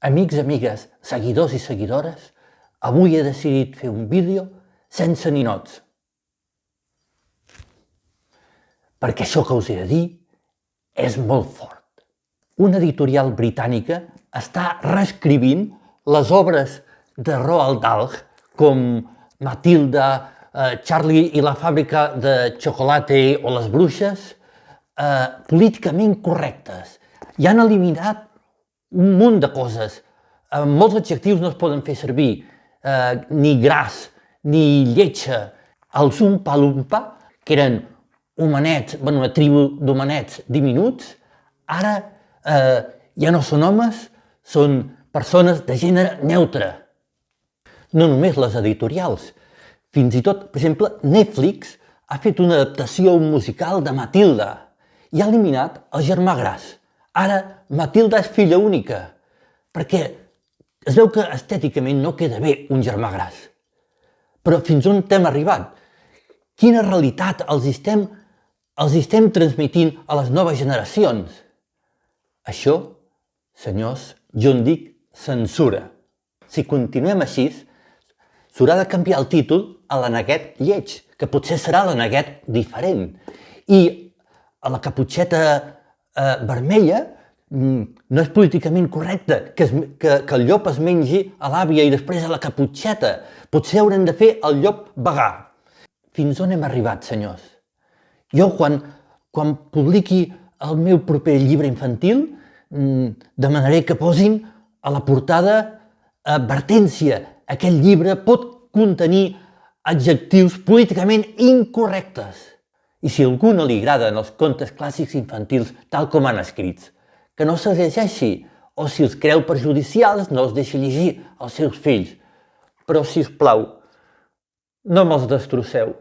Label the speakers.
Speaker 1: Amics, amigues, seguidors i seguidores, avui he decidit fer un vídeo sense ninots. Perquè això que us he de dir és molt fort. Una editorial britànica està reescrivint les obres de Roald Dahl, com Matilda, Charlie i la fàbrica de xocolata o Les bruixes, políticament correctes. I han eliminat un munt de coses. Molts adjectius no es poden fer servir, ni gras, ni lletja. Els Umpa-Lumpa, que eren homenets, una tribu d'homenets diminuts, ara ja no són homes, són persones de gènere neutre. No només les editorials, fins i tot, per exemple, Netflix ha fet una adaptació musical de Matilda i ha eliminat el germà gras. Ara Matilda és filla única, perquè es veu que estèticament no queda bé un germà gras. Però fins on hem arribat? Quina realitat els estem transmitint a les noves generacions? Això, senyors, jo en dic censura. Si continuem així, s'haurà de canviar el títol a l'Aneguet lleig, que potser serà l'Aneguet diferent. I a la caputxeta vermella no és políticament correcte que el llop es mengi a l'àvia i després a la caputxeta. Potser haurem de fer el llop vegà. Fins on hem arribat, senyors? Jo, quan publiqui el meu proper llibre infantil, demanaré que posin a la portada advertència. Aquest llibre pot contenir adjectius políticament incorrectes. I si a algú no li agraden els contes clàssics infantils tal com han escrits, que no se'ls llegeixi, o si els creu perjudicials no els deixi llegir als seus fills. Però, si us plau, no me'ls destrosseu.